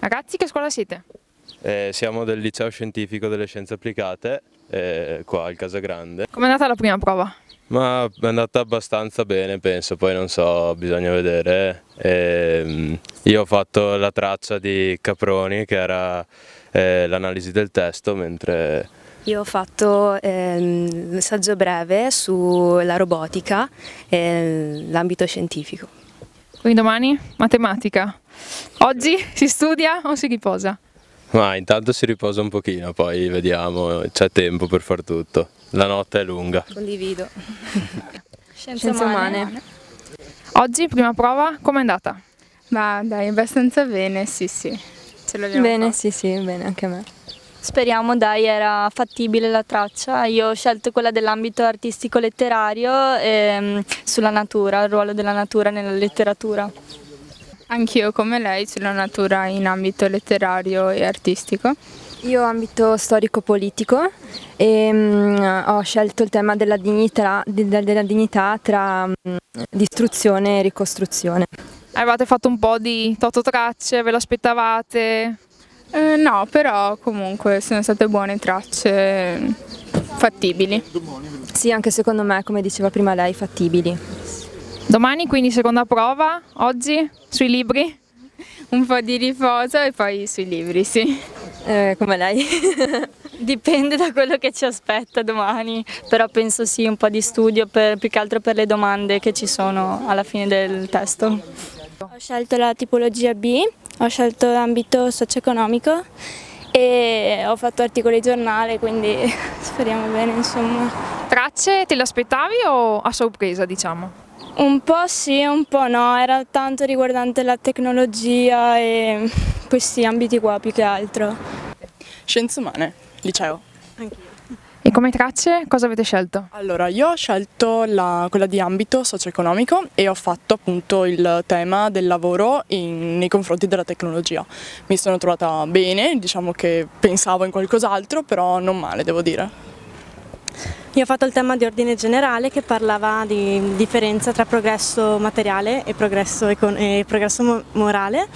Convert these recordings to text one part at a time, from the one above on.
Ragazzi, che scuola siete? Siamo del liceo scientifico delle scienze applicate, qua al Casagrande. Com'è andata la prima prova? Ma è andata abbastanza bene, penso, poi non so, bisogna vedere. Io ho fatto la traccia di Caproni, che era l'analisi del testo, mentre... Io ho fatto un saggio breve sulla robotica e l'ambito scientifico. Quindi domani matematica. Oggi si studia o si riposa? Ma intanto si riposa un pochino, poi vediamo, c'è tempo per far tutto. La notte è lunga. Condivido. Scienze umane. Oggi, prima prova, com'è andata? Ma dai, abbastanza bene, sì. Ce l'abbiamo Bene, fatta. sì, bene, anche a me. Speriamo, dai, era fattibile la traccia. Io ho scelto quella dell'ambito artistico-letterario sulla natura, il ruolo della natura nella letteratura. Anch'io come lei sulla natura in ambito letterario e artistico. Io ho ambito storico-politico e ho scelto il tema della dignità tra distruzione e ricostruzione. Avevate fatto un po' di tototracce, ve l'aspettavate? No, però comunque sono state buone tracce fattibili. Sì, anche secondo me, come diceva prima lei, fattibili. Domani quindi seconda prova, oggi sui libri? Un po' di riposo e poi sui libri, sì. Come lei. Dipende da quello che ci aspetta domani, però penso sì, un po' di studio più che altro per le domande che ci sono alla fine del testo. Ho scelto la tipologia B, ho scelto l'ambito socio-economico e ho fatto articoli di giornale, quindi speriamo bene, insomma. Tracce te le aspettavi o a sorpresa, diciamo? Un po' sì, un po' no, era tanto riguardante la tecnologia e questi ambiti qua più che altro. Scienze umane, liceo. E come tracce cosa avete scelto? Allora, io ho scelto quella di ambito socio-economico e ho fatto appunto il tema del lavoro nei confronti della tecnologia. Mi sono trovata bene, diciamo che pensavo in qualcos'altro, però non male, devo dire. Io ho fatto il tema di ordine generale che parlava di differenza tra progresso materiale e progresso morale.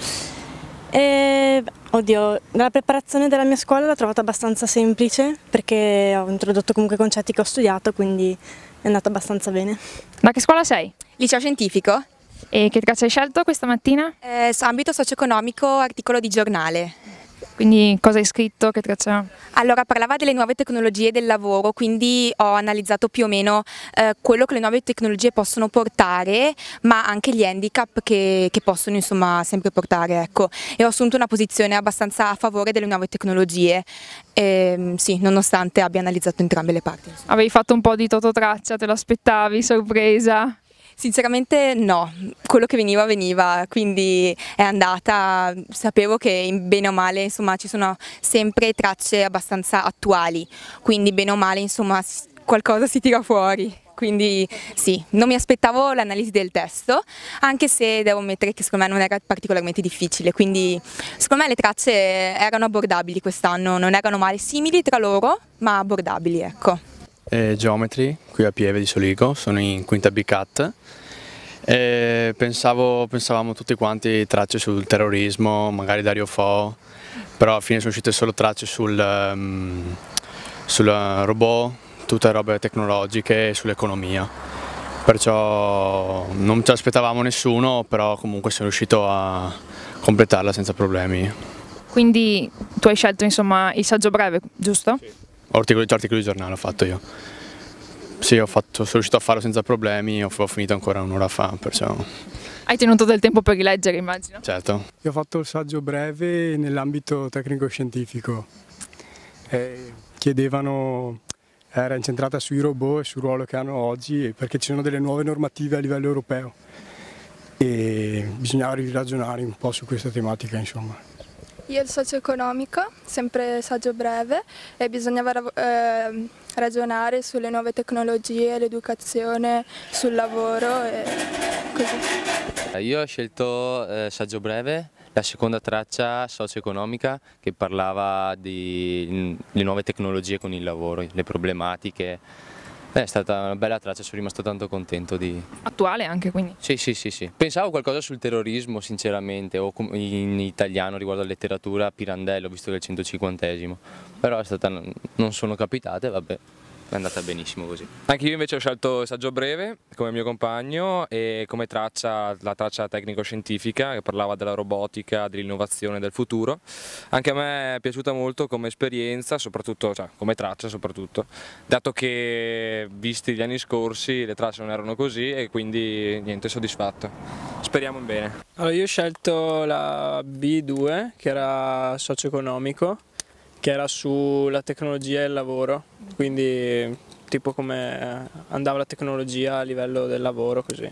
Oddio, la preparazione della mia scuola l'ho trovata abbastanza semplice perché ho introdotto comunque concetti che ho studiato, quindi è andata abbastanza bene. Da che scuola sei? Liceo scientifico. E che traccia hai scelto questa mattina? Ambito socio-economico, articolo di giornale. Quindi cosa hai scritto, che traccia? Allora, parlava delle nuove tecnologie del lavoro, quindi ho analizzato più o meno quello che le nuove tecnologie possono portare, ma anche gli handicap che possono insomma sempre portare, ecco. E ho assunto una posizione abbastanza a favore delle nuove tecnologie, sì, nonostante abbia analizzato entrambe le parti. Insomma. Avevi fatto un po' di tototraccia, te lo aspettavi, sorpresa? Sinceramente no, quello che veniva, quindi è andata, sapevo che in bene o male insomma ci sono sempre tracce abbastanza attuali, quindi bene o male insomma qualcosa si tira fuori, quindi sì, non mi aspettavo l'analisi del testo, anche se devo ammettere che secondo me non era particolarmente difficile, quindi secondo me le tracce erano abbordabili quest'anno, non erano male, simili tra loro ma abbordabili, ecco. Geometry, qui a Pieve di Soligo, sono in quinta BCAT e pensavamo tutti quanti tracce sul terrorismo, magari Dario Fo, però alla fine sono uscite solo tracce sul robot, tutte robe tecnologiche e sull'economia, perciò non ci aspettavamo nessuno, però comunque sono riuscito a completarla senza problemi. Quindi tu hai scelto insomma il saggio breve, giusto? Sì. Articoli di giornale ho fatto io. Sì, sono riuscito a farlo senza problemi, ho finito ancora un'ora fa, perciò... Hai tenuto del tempo per rileggere, immagino? Certo. Io ho fatto il saggio breve nell'ambito tecnico-scientifico. Era incentrata sui robot e sul ruolo che hanno oggi, perché ci sono delle nuove normative a livello europeo e bisognava ragionare un po' su questa tematica, insomma. Io il socio-economico, sempre saggio breve, e bisognava ragionare sulle nuove tecnologie, l'educazione, sul lavoro e così. Io ho scelto saggio breve, la seconda traccia socio-economica che parlava di le nuove tecnologie con il lavoro, le problematiche È stata una bella traccia, sono rimasto tanto contento di... Attuale anche, quindi. Sì. Pensavo qualcosa sul terrorismo, sinceramente, o in italiano riguardo alla letteratura, Pirandello, visto che è il 150esimo. Però non sono capitate, vabbè. È andata benissimo così. Anche io invece ho scelto Saggio Breve come mio compagno e come traccia la traccia tecnico-scientifica che parlava della robotica, dell'innovazione, del futuro. Anche a me è piaciuta molto come esperienza, soprattutto, cioè come traccia soprattutto, dato che visti gli anni scorsi le tracce non erano così e quindi niente, soddisfatto. Speriamo in bene. Allora io ho scelto la B2 che era socio-economico, che era sulla tecnologia e il lavoro, quindi tipo come andava la tecnologia a livello del lavoro, così.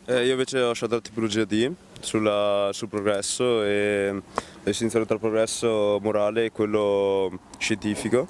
Io invece ho scelto la tipologia D sul progresso e la distinzione tra il progresso morale e quello scientifico,